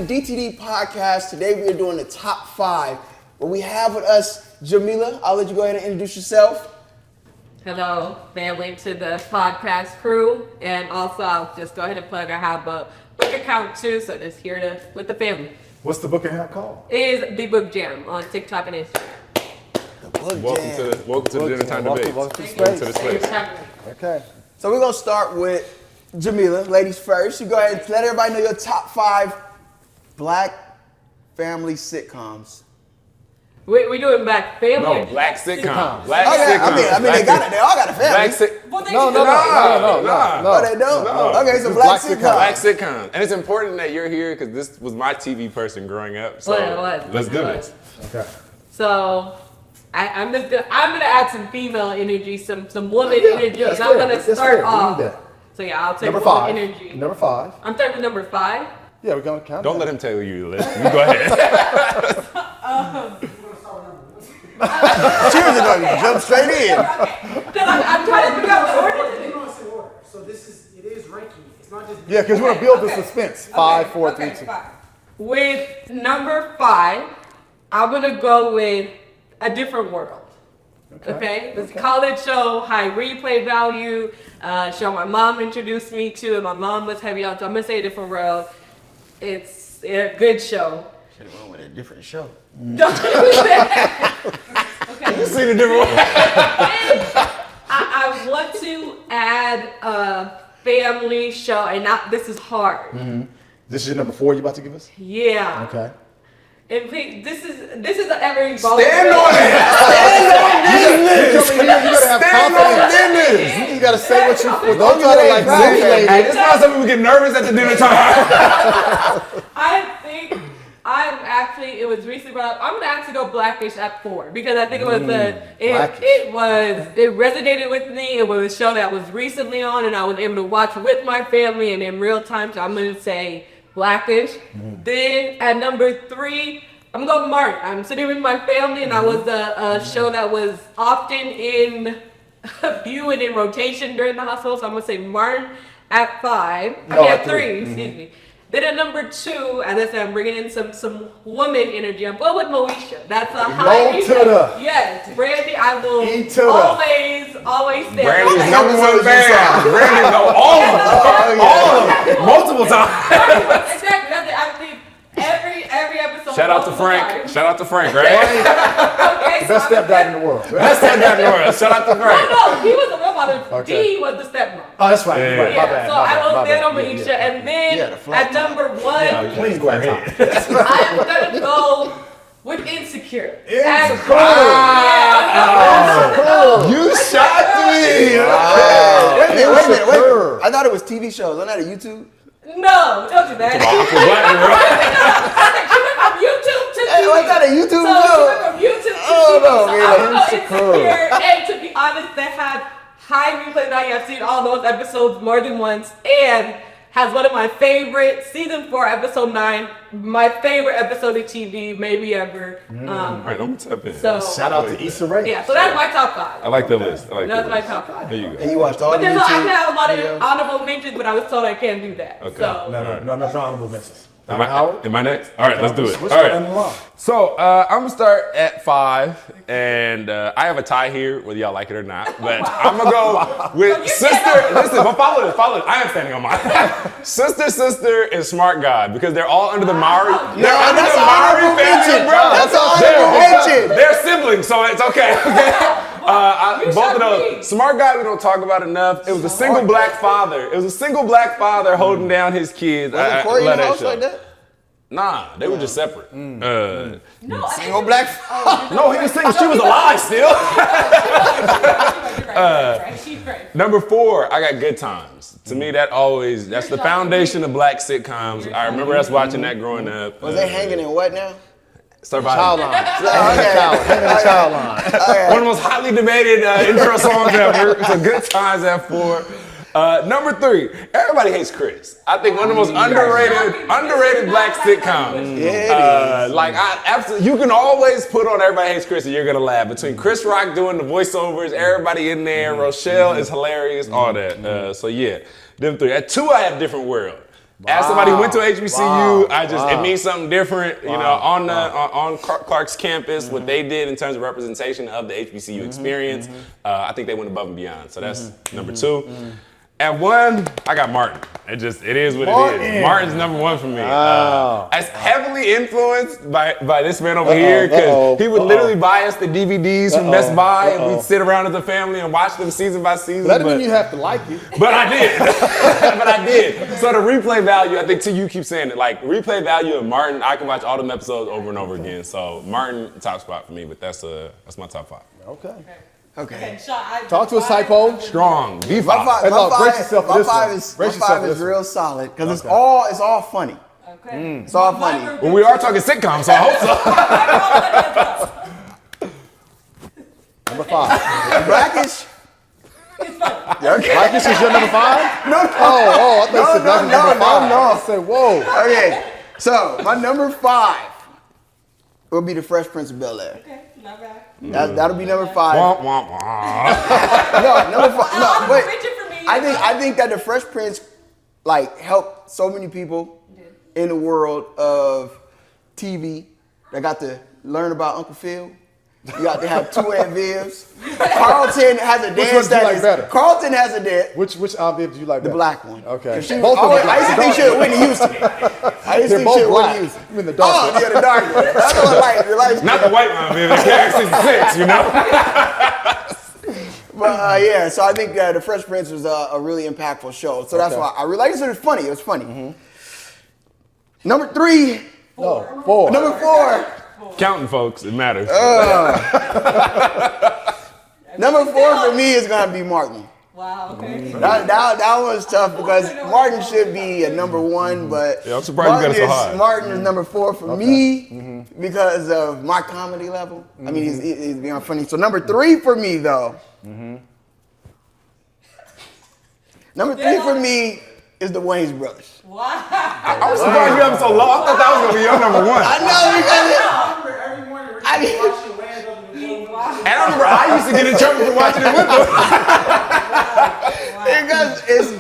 the DTD podcast. Today we are doing the top 5. Where we have with us Jamila. I'll let you go ahead and introduce yourself. Hello, family, to the podcast crew. And also, I'll just go ahead and plug I have a book account too, so just here with the family. What's the book account called? It is The Book Jam on TikTok and Instagram. The Book Welcome Jam. to the Dinner Time Debates. Welcome to Welcome to the space. space. Okay. So we're going to start with Jamila. Ladies first. You go ahead and let everybody know your top 5 black family sitcoms. We doing Black family? No, or black just sitcom. Black Okay, sitcom. I mean, they got it. They all got a family. Black sitcom. Well, they No. Oh, they don't? No. Okay, so Just black black sitcom. Black sitcom. And it's important that you're here because this was my TV person growing up. So let's do this. Okay. So, I'm gonna add some female energy, some woman energy. Yeah, and I'm gonna start off. We need that. So yeah, I'll take Number woman 5. energy. Number 5. I'm starting with number 5. Yeah, we're gonna count. Don't let him tell you the list. You go ahead. She was going to jump straight in. I'm trying to figure out the order. They don't say order. So it is ranking. It's not just. Yeah, because we're gonna build the suspense. 5, 4, 3, 2. Fine. With number 5, I'm gonna go with A Different World. Okay? This college show, high replay value, show my mom introduced me to, and my mom was heavy on, so I'm gonna say A Different World. It's a good show. Should have went with a different show. Don't do that. Okay. You seen a different one. I want to add a family show, and this is hard. This is your number 4 you about to give us? Yeah. Okay. And this is an ever evolving. Stand on it. You come in here, you gotta have confidence. You just gotta say what you feel. Don't try to like manipulate Hey, it. this is not something we get nervous at the dinner time. I think it was recently brought up. I'm gonna actually go Blackfish at 4 because I think it was it resonated with me. It was a show that was recently on and I was able to watch with my family and in real time. So I'm gonna say Blackfish. Then at number 3, I'm gonna go Martin. I'm sitting with my family and I was a show that was often in view and in rotation during the household. So I'm gonna say Martin at 5. At 3. Excuse me. Then at number 2, as I said, I'm bringing in some woman energy. I'm going with Moesha. That's a high. Yes, Brandy. I will always stand. Brandy's number 1 fan. Brandy know all of them. Multiple times. Exactly. That's it. I think every episode. Shout out to Frank. Shout out to Frank, right? Okay, Best stepdad in the world. That's that guy in the world. Shout out to Frank. No, he was the real father. Okay. D was the stepmom. Oh, that's right. Yeah. Right. My bad. So my I bad, will my stand bad. on Moesha, and then the flat at number 1, Please go ahead. I'm gonna go with Insecure. Insecure. You shocked me. Wait a minute. I thought it was TV shows. I'm not a YouTube. No, don't do that. From YouTube to Hey, I thought a YouTube So show. she went from YouTube to Oh, TV. no, So man. I was so Insecure. And to be honest, they had high replay value. I've seen all those episodes more than once, and has one of my favorite season 4, episode 9, my favorite episode of TV maybe ever. All right, I'm gonna tap in. So Shout out to Issa Rae. yeah, so that's my top 5. I like the list. That's my top 5. There you go. And you watched all But the there's I can YouTube. have a lot of videos? honorable mentions, but I was told I can't do that. Okay. So No, honorable mentions. Am I next? All right, let's do it. What's All the right. end line? So I'm gonna start at 5, and I have a tie here, whether y'all like it or not. But I'm gonna go with Sister. Listen, but follow this. I am standing on mine. Sister, and Smart God because they're all under the Maury. They're under that's the an Maury honorable family, mention. bro. That's an honorable mention. They're siblings, so it's okay. Both of shocked those. me. Smart God, we don't talk about enough. It was a single black father. Holding down his kids. Was Corey in the house like that? Nah, they were just separate. no, Single black. No, he was single. She was alive still. She's great. Number 4, I got Good Times. To me, that's the foundation of black sitcoms. I remember us watching that growing up. Was they hanging in what now? Surviving. Child line. Okay. Child line. One of the most hotly debated intro songs ever. So Good Times at 4. Number 3, Everybody Hates Chris. I think one of the most underrated black sitcoms. Yeah, it is. You can always put on Everybody Hates Chris and you're gonna laugh. Between Chris Rock doing the voiceovers, everybody in there, Rochelle is hilarious, all that. So yeah, them 3. At 2, I have Different World. As somebody who went to HBCU, it means something different. You know, on Clark's campus, what they did in terms of representation of the HBCU experience, I think they went above and beyond. So that's number 2. At 1, I got Martin. It is what it is. Martin's number 1 for me. As heavily influenced by this man over here, because he would literally buy us the DVDs from Best Buy, and we'd sit around as a family and watch them season by season. That doesn't mean you have to like it. But I did. But I did. So the replay value, I think, too, you keep saying it, like replay value of Martin, I can watch all them episodes over and over again. So Martin, top spot for me, but that's my top 5. Okay. Talk to us, Typo. Strong. V5. My five is real solid because it's all funny. Okay. It's all funny. Well, we are talking sitcoms, so I hope so. Number 5. Blackish. Blackish is your number 5? No. I thought you said Blackish number 5. No. I said, whoa. Okay. So my number 5 will be the Fresh Prince of Bel-Air. Okay, not bad. That'll be number 5. Wah, wah, wah. No, number 5. No, wait. Richard for me. I think that the Fresh Prince like helped so many people in the world of TV that got to learn about Uncle Phil. You got to have 2 Aunt Vivs. Carlton has a dance. Which one do you like better? Carlton has a dance. Which Aunt Viv do you like better? The black one. Okay. Both of them. I used to think she was Whitney Houston. They're both black. You mean the dark one? Yeah, the dark one. That's what I like. Not the white one, man. Character 66, you know? But so I think the Fresh Prince was a really impactful show. So that's why I really like it. It was funny. It was funny. Number 3. No, 4. Number 4. Counting, folks. It matters. Number 4 for me is gonna be Martin. Wow, okay. That was tough because Martin should be a number 1, but Yeah, I'm surprised you got it so high. Martin is number 4 for me because of my comedy level. I mean, he's beyond funny. So number 3 for me though. Number 3 for me is the Wayans brothers. Wow. I was surprised you have so low. I thought that was going to be your number 1. I know because Every morning, we're watching Wayans over the game. And I remember I used to get in trouble for watching it with them.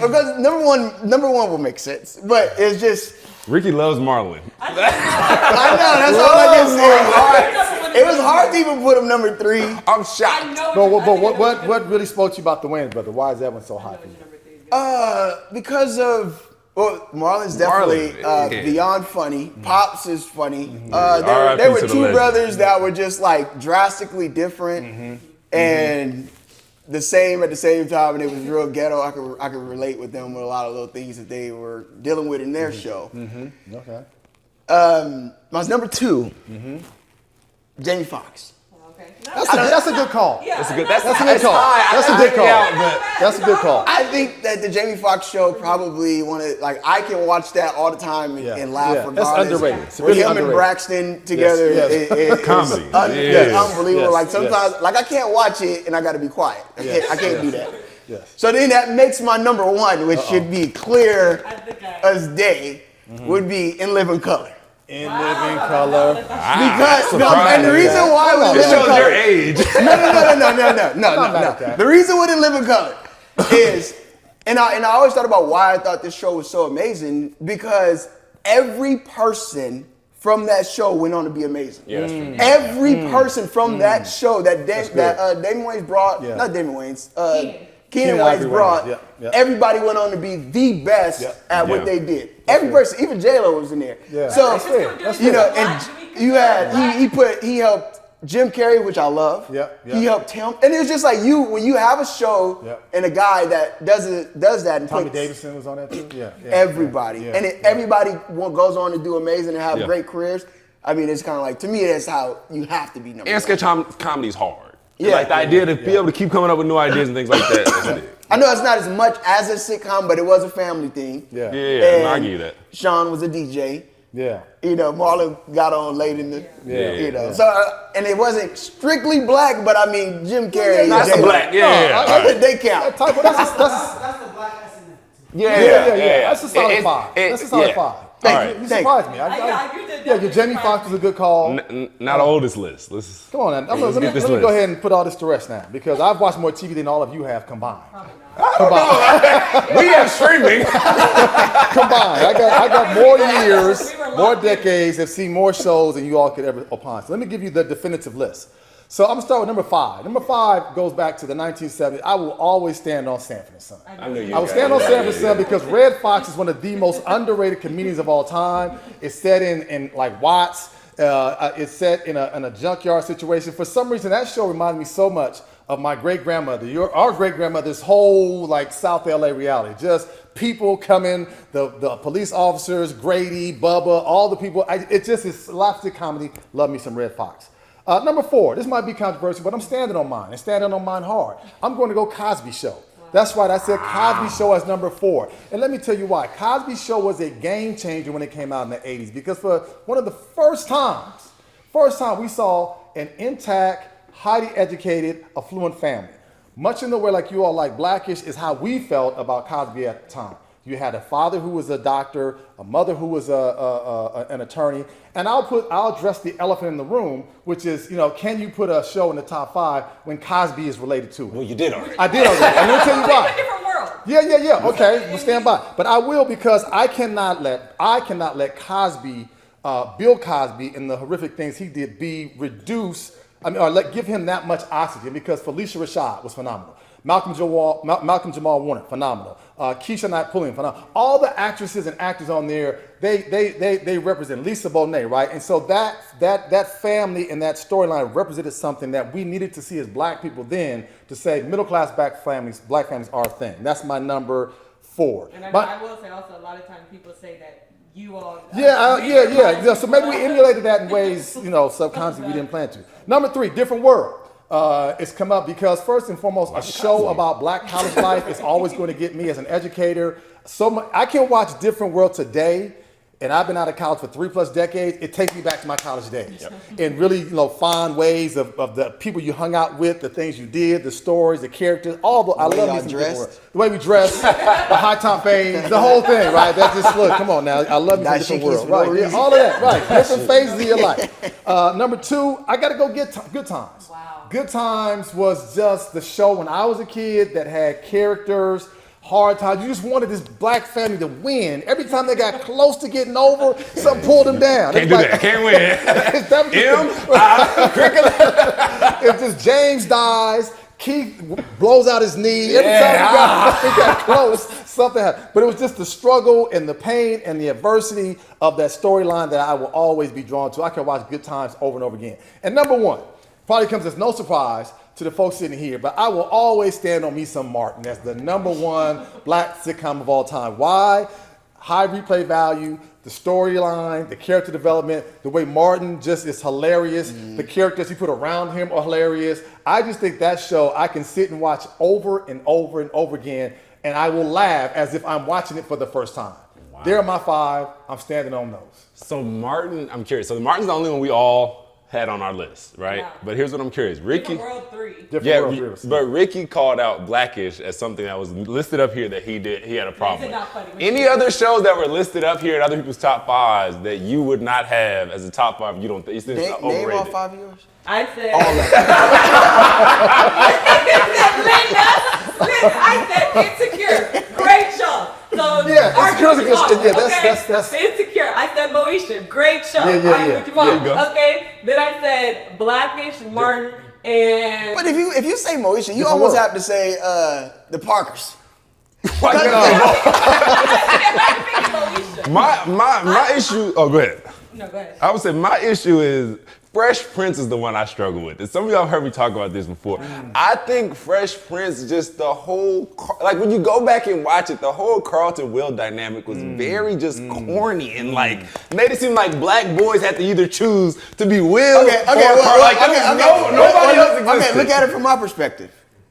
because number one will make sense, but it's just Ricky loves Marlon. I know that's all I can say. It was hard to even put him number 3. I'm shocked. But what really spoke to you about the Wayans brother? Why is that one so high for you? Because of Marlon's definitely Marlon, beyond funny. Pops is funny. R.I.P. There were to the 2 legend. brothers that were just like drastically different and the same at the same time, and it was real ghetto. I could relate with them with a lot of little things that they were dealing with in their show. Okay. My number 2, Jamie Foxx. Okay. That's a good call. That's a good That's a good call. That's a good call. That's a good call. I think that the Jamie Foxx show probably I can watch that all the time and laugh regardless. That's underrated. It's With really him underrated. and Braxton together, Yes. Comedy. It's unbelievable. Yes. Like sometimes, I can't watch it and I got to be quiet. I can't do that. Yes. So then that makes my number 1, which should be clear as day, would be In Living Color. In Living Color. Because and the reason why with In It Living shows Color. your age. No. The reason with In Living Color is, and I always thought about why I thought this show was so amazing, because every person from that show went on to be amazing. Yeah, that's true. Every person from that show that Damon Wayans brought, not Damon Wayans, Keenan Wayans brought, everybody went on to be the best at what they did. Every person, even J-Lo was in there. Yeah. So, That's fair. That's you know, fair. and you had, he helped Jim Carrey, which I love. He helped him. And it's just like when you have a show and a guy that does that. And Tommy Davidson was on that too? Yeah. Everybody. And everybody goes on to do amazing and have great careers. I mean, it's kind of like, to me, that's how you have to be number 1. And sketch comedy is hard. Like the idea to be able to keep coming up with new ideas and things like that. That's it. I know it's not as much as a sitcom, but it was a family thing. Yeah, and I give you that. Sean was a DJ. Yeah. You know, Marlon got on late in the, So, and it wasn't strictly black, but I mean, Jim Carrey. That's the black, They count. That's the black SNL. Yeah. That's a solid 5. That's a solid 5. You surprised me. Your Jamie Foxx was a good call. Not the oldest list. Come on, now. Let me go ahead and put all this to rest now, because I've watched more TV than all of you have combined. We have streaming. Combined. I got more years, more decades, have seen more shows than you all could ever opine. So let me give you the definitive list. So I'm gonna start with number 5. Number 5 goes back to the 1970s. I will always stand on Sanford and Son. I knew you. I will stand on Sanford and Son because Red Fox is one of the most underrated comedians of all time. It's set in like Watts. It's set in a junkyard situation. For some reason, that show reminded me so much of my great-grandmother, our great-grandmother's whole like South LA reality. Just people coming, the police officers, Grady, Bubba, all the people. It just is slapstick comedy. Love me some Red Fox. Number 4, this might be controversial, but I'm standing on mine and standing on mine hard. I'm going to go Cosby Show. That's right, I said Cosby Show as number 4. And let me tell you why. Cosby Show was a game changer when it came out in the 80s because for one of the first time we saw an intact, highly educated, affluent family. Much in the way like you all like Blackish is how we felt about Cosby at the time. You had a father who was a doctor, a mother who was an attorney, and I'll address the elephant in the room, which is, can you put a show in the top 5 when Cosby is related to it? Well, you did already. I did already. I'm gonna tell you It's a why. different world. Yeah. Okay, we'll stand by. But I will because I cannot let Cosby, Bill Cosby, and the horrific things he did be reduced. Give him that much oxygen because Felicia Rashad was phenomenal. Malcolm Jamal Warner, phenomenal. Keisha Knight Pulliam, phenomenal. All the actresses and actors on there, they represent Lisa Bonet, right? And so that family and that storyline represented something that we needed to see as black people then to say middle class black families are a thing. That's my number 4. And I will say also a lot of times people say that you all. Yeah. So maybe we emulated that in ways, subconsciously we didn't plan to. Number 3, Different World. It's come up because first and foremost, a show about black college life is always going to get me as an educator. I can watch Different World today, and I've been out of college for 3+ decades. It takes me back to my college days and really, find ways of the people you hung out with, the things you did, the stories, the characters, I love me some Different World. The way we dress, the high top fades, the whole thing, right? That just look, come on now, I love me some Different World, right? Yeah, all of that, right? Different phases of your life. Number 2, I got to go Good Times. Wow. Good Times was just the show when I was a kid that had characters, hard times. You just wanted this black family to win. Every time they got close to getting over, something pulled them down. Can't do that. Can't win. It's just James dies. Keith blows out his knee. Every time we got close, something happened. But it was just the struggle and the pain and the adversity of that storyline that I will always be drawn to. I can watch Good Times over and over again. And number 1, probably comes as no surprise to the folks sitting here, but I will always stand on me some Martin as the number 1 black sitcom of all time. Why? High replay value, the storyline, the character development, the way Martin just is hilarious. The characters he put around him are hilarious. I just think that show I can sit and watch over and over and over again, and I will laugh as if I'm watching it for the first time. Wow. They're my 5. I'm standing on those. So Martin, I'm curious. So Martin's the only one we all had on our list, right? Yeah. But here's what I'm curious. Ricky. Different World 3. Different World 3. But Ricky called out Blackish as something that was listed up here that he had a problem with. Any other shows that were listed up here in other people's top 5s that you would not have as a top 5? You don't think it's overrated? Name all 5 of yours. I said. All of I said Insecure. Great show. So that's Insecure. I said Moesha. Great show. Okay. Then I said Blackish, Martin, and. But if you say Moesha, you almost have to say the Parkers. My issue. Oh, go ahead. No, go ahead. I would say my issue is Fresh Prince is the one I struggle with. And some of y'all have heard me talk about this before. I think Fresh Prince, just the whole, like when you go back and watch it, the whole Carlton Will dynamic was very just corny and like made it seem like black boys had to either choose to be Will or Carl. Nobody else existed. Okay, look at it from my perspective.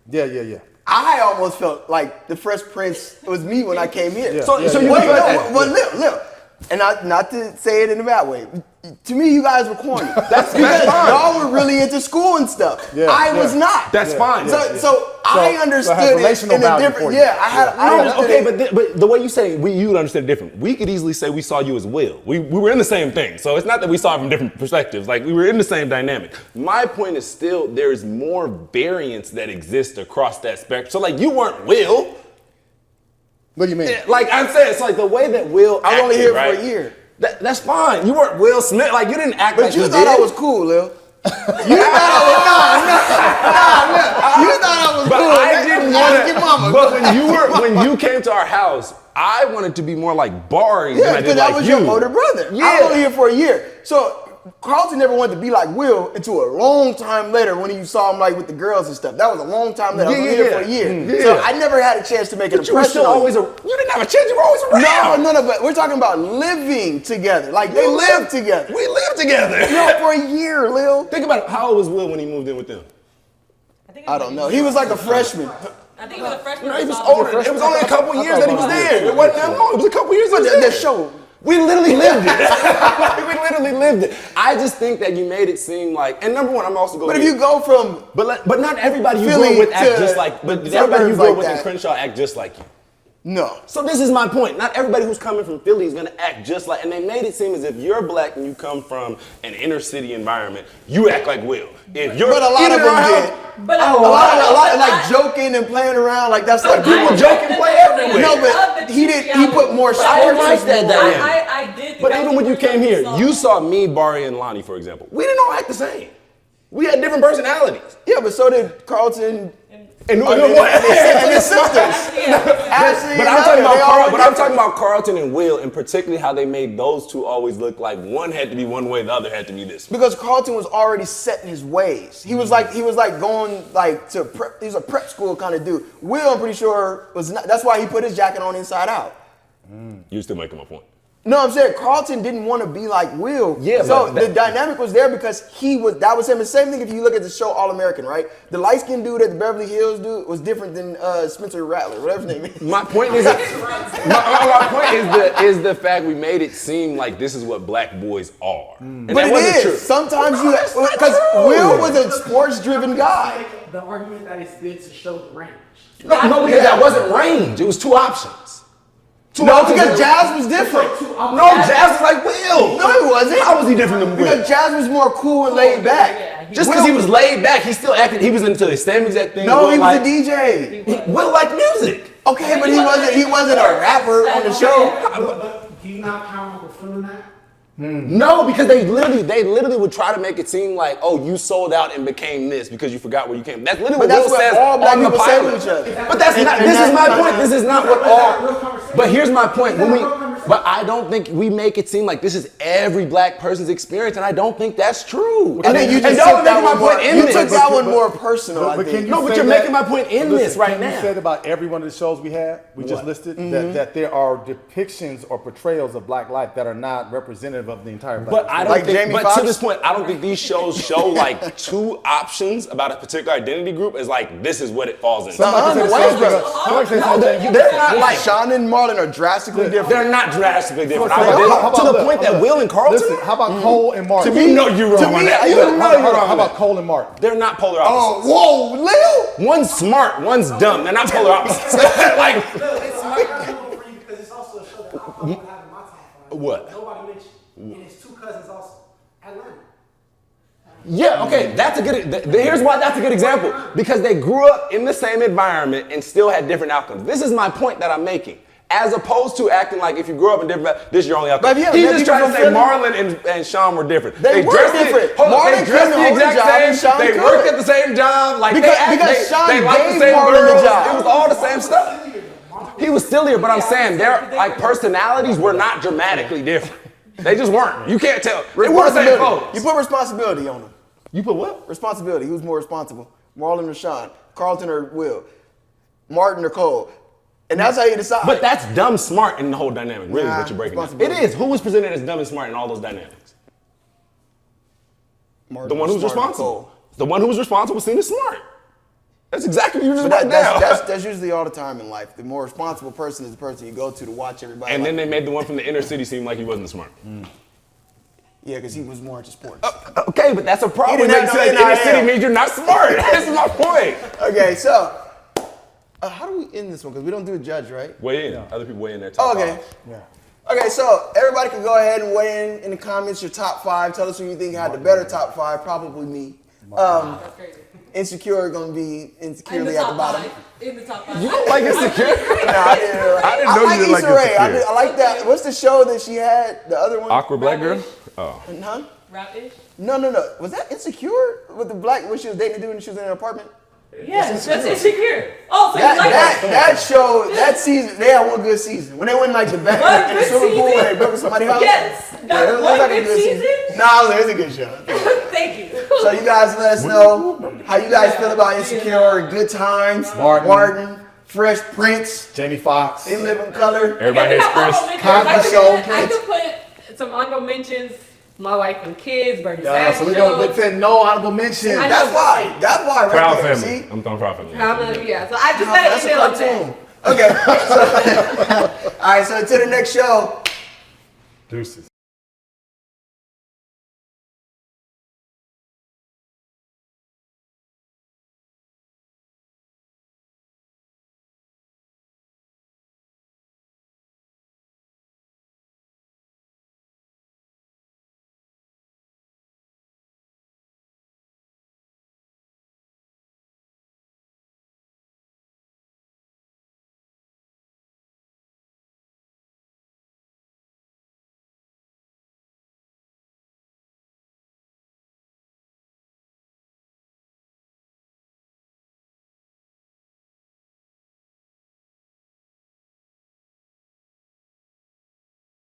Yeah. I almost felt like the Fresh Prince was me when I came here. Look. And not to say it in a bad way. To me, you guys were corny. That's because y'all were really into school and stuff. I was not. That's fine. So I understood it in a different. I understood it. But the way you say you would understand it different. We could easily say we saw you as Will. We were in the same thing. So it's not that we saw it from different perspectives. Like we were in the same dynamic. My point is still there is more variance that exists across that spectrum. So like you weren't Will. What do you mean? Yeah, like I'm saying, it's like the way that Will. I was only acted, here right? for a year. That's fine. You weren't Will Smith. Like you didn't act But like you he thought did. I was cool, Lil. You thought I was But cool. I man. didn't Ask your want mama. But when you came to our house, I wanted to be more like Barry than Yeah, I because did I like was you. your older brother. Yeah. I was only here for a year. So Carlton never wanted to be like Will until a long time later when you saw him like with the girls and stuff. That was a long time later. I was only here for a year. So I never had a chance to make an But you were impression still on always you. you didn't have a chance. You were always around. No, but we're talking about living together. Like they lived together. We lived together. No, for a year, Lil. Think about it. How old was Will when he moved in with them? I don't know. He was like a freshman. I think he was a freshman. No, he was sophomore. older. It was only a couple years that he was there. It wasn't that long. It was a couple years that he was The there. show. We literally lived it. We literally lived it. I just think that you made it seem like, and number one, I'm also going. But if you go from but not everybody you Philly grew up with act to just like. But did suburbs everybody you grew up like with in that. Crenshaw act just like you? no. So this is my point. Not everybody who's coming from Philly is gonna act just like, and they made it seem as if you're black and you come from an inner city environment, you act like Will. If you're But a lot of them did. But A lot like joking and playing around, like that's like people joke and play everywhere. No, but he did. He put more sports. I didn't like that dynamic. I did. think But that even was when you really came here, soft. you saw me, Barry, and Lonnie, for example. We didn't all act the same. We had different personalities. Yeah, but so did Carlton And and his sisters. Ashley But and I'm talking Heather, they all about were I'm different. talking about Carlton and Will, and particularly how they made those two always look like one had to be one way, the other had to be this. Because Carlton was already set in his ways. He was like going like to prep. He was a prep school kind of dude. Will, I'm pretty sure was not. That's why he put his jacket on inside out. You're still making my point. No, I'm saying Carlton didn't want to be like Will. Yeah, so but the dynamic was there because that was him. The same thing if you look at the show All American, right? The light skinned dude at the Beverly Hills dude was different than Spencer Rattler, whatever his name is. My point is, my point is the fact we made it seem like this is what black boys are, and But that it wasn't is. true. Sometimes you, because Will was a sports driven guy. The argument that it's good to show the range. No, because that wasn't range. It was two options. No, because Jazz was different. No, Jazz was like Will. No, he wasn't. How was he different than Will? Because Jazz was more cool and laid back. Just because he was laid back, he still acted. He was into the same exact thing. No, Will he was liked. a DJ. Will liked music. Okay, but he wasn't a rapper on the show. But do you not count Uncle Phil in that? No, because they literally would try to make it seem like, oh, you sold out and became this because you forgot where you came. That's literally But that's what Will what says all black on the people say to pilot. each other. But that's not. This is my point. This is not what all. But here's my point. But I don't think we make it seem like this is every black person's experience, and I don't think that's true. I think you just y'all took that making my one more. point in You this. took that one more personal. I But can think. you No, but say you're that- making my point in this right now. You said about every one of the shows we just listed, that there are depictions or portrayals of black life that are not representative of the entire black But I don't Like think, Jamie but Foxx? to this point, I don't think these shows show like two options about a particular identity group as like this is what it falls into. Somebody the said Wayans the same brothers. thing. Somebody said the No, same they're, thing. they're not like Sean and Marlon are drastically different. they're not drastically different. How about- To the point that Will and Carlton, Listen, how about Cole and Martin? you know you're wrong on that. You know you're wrong How on about that. Cole and Martin? They're not polar Oh, opposites. whoa, Lil. One's smart, one's dumb. They're not polar opposites. Like It's smart for you because it's also a show that I would have in my top five. What? Nobody mentioned. And his two cousins also. Atlanta. yeah, okay, that's a good. Here's why that's a good example because they grew up in the same environment and still had different outcomes. This is my point that I'm making. As opposed to acting like if you grew up in different, this is your only outcome. But yeah, He's maybe just trying to people say from Marlon and Sean were different. They were dressed different. Hold on, Marlon they dressed couldn't the hold the exact job and same. Sean They could. worked at the same job. Like Because Sean they liked the gave same Marlon the girls. job. It was all the same stuff. He was still here, but I'm saying their like personalities were not dramatically different. They just weren't. You can't tell. They weren't the same Responsibility. folks. You put responsibility on them. You put what? Responsibility. Who's more responsible? Marlon or Sean? Carlton or Will? Martin or Cole? And that's how you decide. But that's dumb smart in the whole dynamic, really, Nah, what you're breaking down. It responsibility. is. Who was presented as dumb and smart in all those dynamics? Martin The one who's Smart or responsible. Cole. The one who was responsible was seen as smart. That's exactly what you just But wrote down. that's usually all the time in life. The more responsible person is the person you go to watch everybody. And like, then they made the one from the inner city seem like he wasn't smart. yeah, because he was more into sports. Okay, but that's a problem. He When didn't they have say no inner city NIL. means you're not smart. This is my point. Okay, so how do we end this one? Because we don't do a judge, right? Weigh in. Other people weigh in their Oh, top okay. five. Yeah. Okay, so everybody can go ahead and weigh in the comments your top five. Tell us who you think had the better top five. Probably me. That's crazy. Insecure gonna be In insecurely the at the top bottom. 5. In the top 5. You don't like Insecure? Nah, I didn't know like you didn't like Issa Rae. Insecure. I like that. What's the show that she had? The other one? Awkward black girl? Oh. Huh? Rap-ish? No. Was that Insecure with the black when she was dating a dude and she was in an apartment? Yes, that's Insecure. Oh, so you like that? That show, that season, they had one good season. When they went like the back One in the good swimming pool season? and they broke somebody's house. Yes. Yeah, it was One like a good good season. season? No, it was a good show. Thank you. So you guys let us know how you guys feel about Insecure, Good Times, Martin, Fresh Prince, Jamie Foxx. They Live in Color. Everybody hates Chris. Cosby Show. I could put some honorable mentions. My Wife and Kids, Bernie So Sanders. we're going to say no honorable mention. I know. That's why. That's why Proud right there. Family. See? I'm throwing Proud Family. Yeah, so I just That's got a an email on that. cartoon. Okay. So, all right, so to the next show. Deuces.